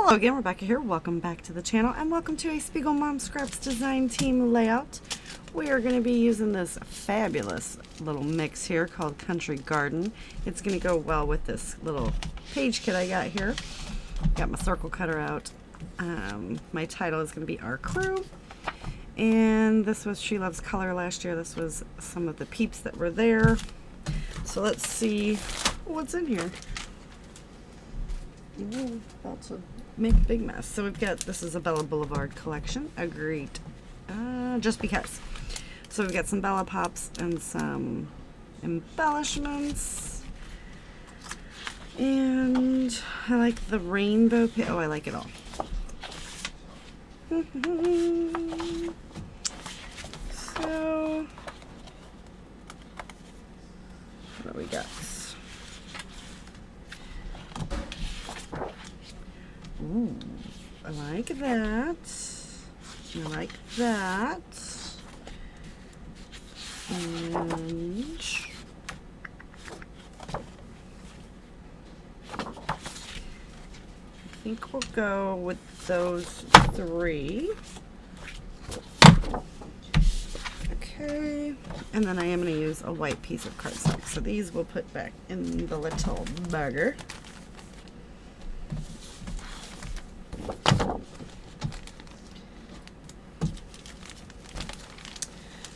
Hello again, Rebecca here. Welcome back to the channel and welcome to a Spiegel Mom Scraps Design Team layout. We are going to be using this fabulous little mix here called Country Garden. It's going to go well with this little page kit I got here. Got my circle cutter out. My title is going to be Our Crew. And this was She Loves Color last year. This was some of the peeps that were there. So let's see what's in here. Ooh, about to make a big mess. So we've got, this is a Bella Boulevard collection. Agreed. Just because. So we've got some Bella Pops and some embellishments. And I like the rainbow. Oh, I like it all. So, what do we got? Ooh, I like that. I like that. And I think we'll go with those three. Okay, and then I am going to use a white piece of cardstock. So these we'll put back in the little bagger.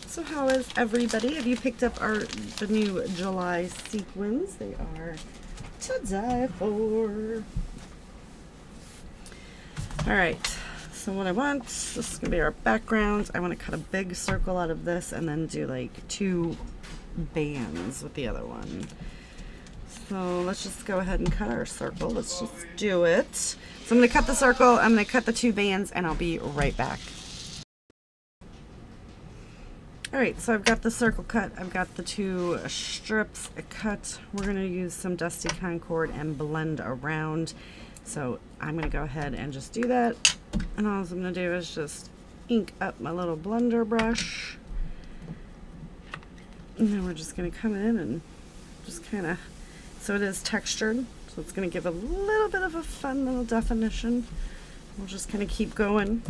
So how is everybody? Have you picked up the new July sequins? They are to die for. Alright, so what I want, this is going to be our background. I want to cut a big circle out of this and then do like 2 bands with the other one. So let's just go ahead and cut our circle. Let's just do it. So I'm going to cut the circle, I'm going to cut the 2 bands, and I'll be right back. Alright, so I've got the circle cut, I've got the 2 strips cut. We're going to use some Dusty Concord and blend around. So I'm going to go ahead and just do that. And all I'm going to do is just ink up my little blender brush. And then we're just going to come in and just kind of, so it is textured. So it's going to give a little bit of a fun little definition. We'll just kind of keep going.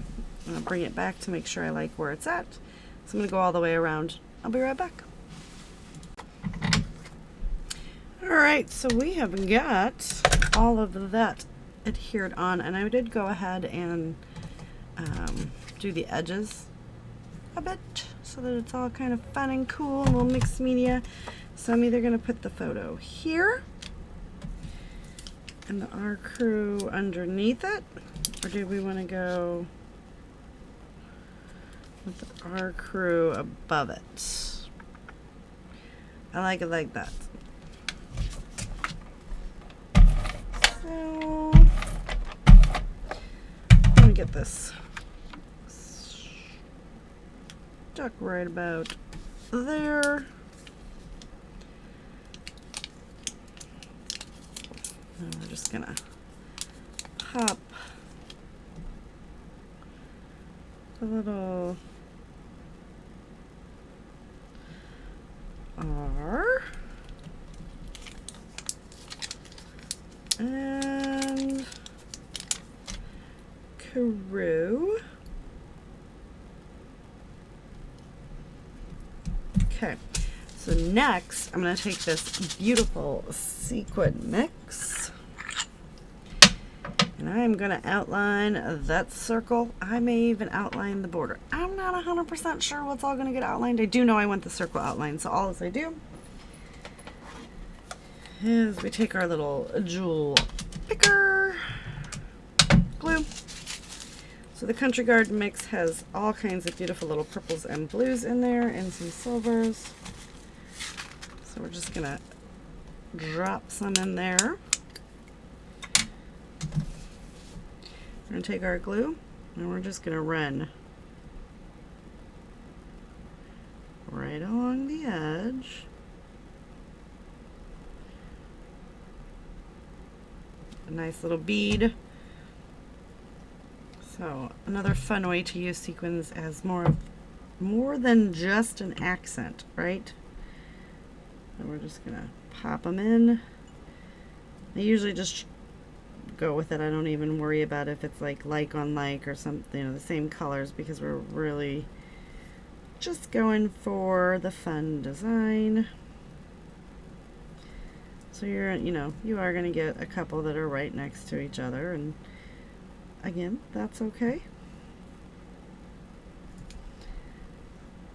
I'll bring it back to make sure I like where it's at. So I'm going to go all the way around. I'll be right back. Alright, so we have got all of that adhered on, and I did go ahead and do the edges a bit so that it's all kind of fun and cool, a little mixed media. So I'm either going to put the photo here and the Our Crew underneath it, or do we want to go with the Our Crew above it? I like it like that. So let me get this stuck right about there. And we're just gonna pop the little R and Crew. Okay, so next I'm going to take this beautiful sequin mix and I'm going to outline that circle. I may even outline the border. I'm not 100% sure what's all going to get outlined. I do know I want the circle outlined, so all as I do is we take our little jewel picker, glue. So the Country Garden mix has all kinds of beautiful little purples and blues in there and some silvers. So we're just gonna drop some in there. We're gonna take our glue and we're just gonna run right along the edge. A nice little bead. So another fun way to use sequins as more than just an accent, right? And we're just gonna pop them in. I usually just go with it. I don't even worry about if it's like on like or something, you know, the same colors, because we're really just going for the fun design. So you're, you know, you are going to get a couple that are right next to each other, and again, that's okay.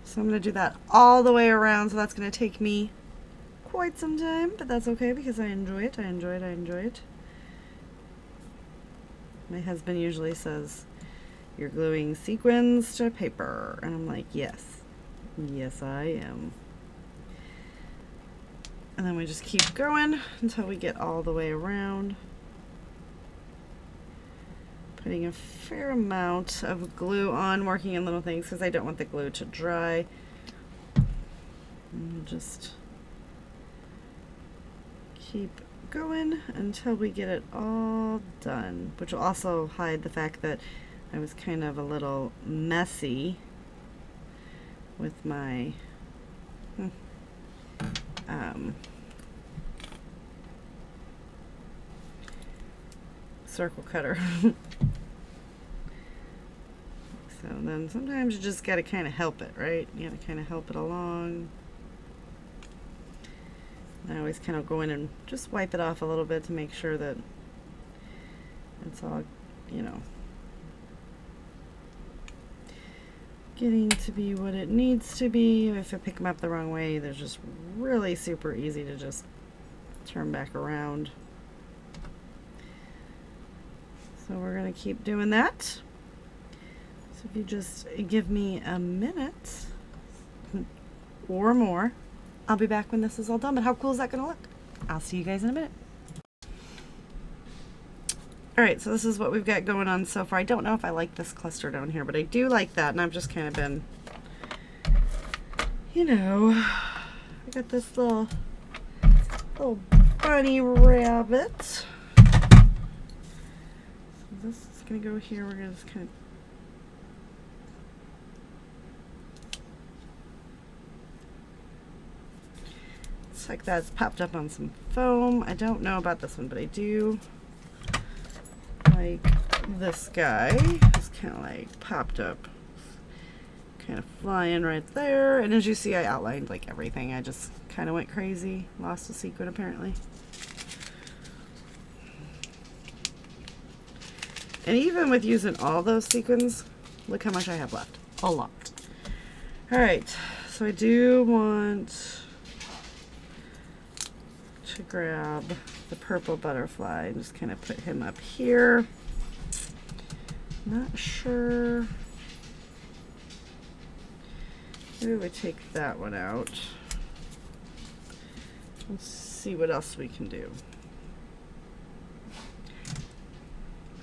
So I'm going to do that all the way around, so that's going to take me quite some time, but that's okay because I enjoy it. I enjoy it. I enjoy it. My husband usually says, "You're gluing sequins to paper," and I'm like, yes. Yes, I am. And then we just keep going until we get all the way around. Putting a fair amount of glue on, working in little things because I don't want the glue to dry. And we'll just keep going until we get it all done, which will also hide the fact that I was kind of a little messy with my circle cutter. So then sometimes you just got to kind of help it, right? You got to kind of help it along. I always kind of go in and just wipe it off a little bit to make sure that it's all, you know, getting to be what it needs to be. If I pick them up the wrong way, they're just really super easy to just turn back around. So we're going to keep doing that. So if you just give me a minute or more, I'll be back when this is all done. But how cool is that going to look? I'll see you guys in a minute. Alright, so this is what we've got going on so far. I don't know if I like this cluster down here, but I do like that, and I've just kind of been, you know, I got this little bunny rabbit. So this is going to go here. We're going to just kind of looks like that's popped up on some foam. I don't know about this one, but I do like this guy. It's kind of like popped up, kind of flying right there. And as you see, I outlined like everything. I just kind of went crazy. Lost a sequin apparently. And even with using all those sequins, look how much I have left. A lot. Alright, so I do want to grab the purple butterfly and just kind of put him up here. Not sure. Maybe we take that one out. Let's see what else we can do.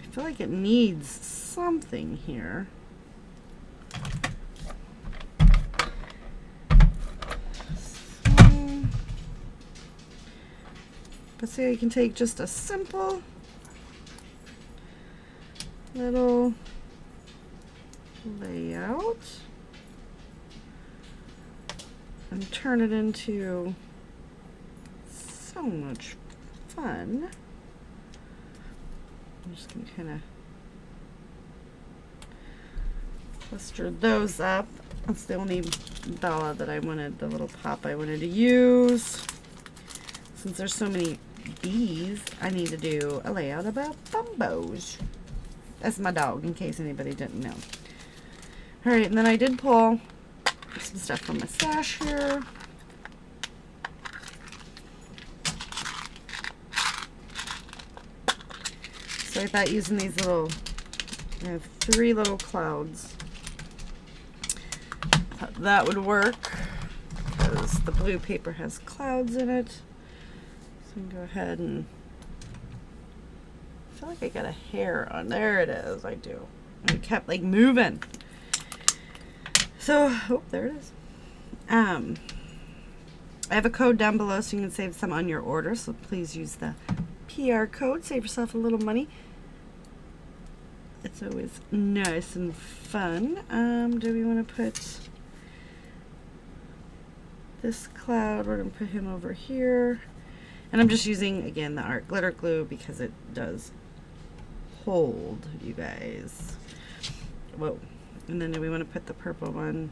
I feel like it needs something here. But see, you can take just a simple little layout and turn it into so much fun. I'm just going to kind of cluster those up. That's the only Bella that I wanted, the little pop I wanted to use. Since there's so many bees, I need to do a layout about bumbos. That's my dog, in case anybody didn't know. Alright, and then I did pull some stuff from my stash here. So I thought using these little, I have 3 little clouds. Thought that would work because the blue paper has clouds in it. So I can go ahead and, I feel like I got a hair on, there it is, I do. And it kept like moving. So, oh, there it is. I have a code down below so you can save some on your order, so please use the PR code, save yourself a little money. It's always nice and fun. Do we want to put this cloud, we're going to put him over here. And I'm just using, again, the art glitter glue because it does cold, you guys. Whoa. And then do we want to put the purple one?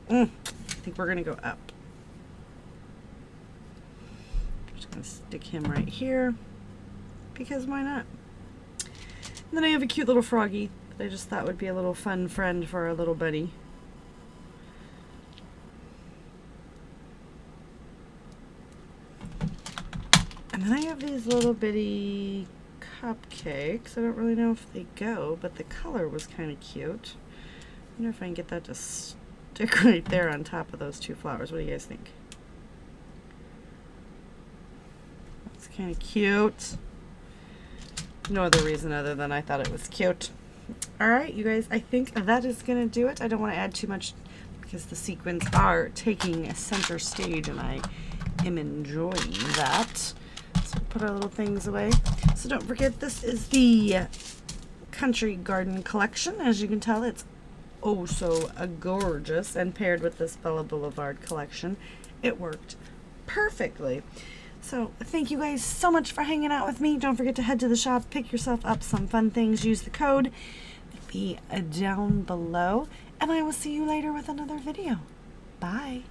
I think we're going to go up. Just going to stick him right here, because why not? And then I have a cute little froggy that I just thought would be a little fun friend for our little buddy. And then I have these little bitty cupcakes. I don't really know if they go, but the color was kind of cute. I wonder if I can get that to stick right there on top of those two flowers. What do you guys think? That's kind of cute. No other reason other than I thought it was cute. Alright, you guys, I think that is going to do it. I don't want to add too much because the sequins are taking a center stage and I am enjoying that. So put our little things away. So don't forget, this is the Country Garden collection. As you can tell, it's oh so gorgeous, and paired with this Bella Boulevard collection, it worked perfectly. So thank you guys so much for hanging out with me. Don't forget to head to the shop, pick yourself up some fun things, use the code be down below, and I will see you later with another video. Bye.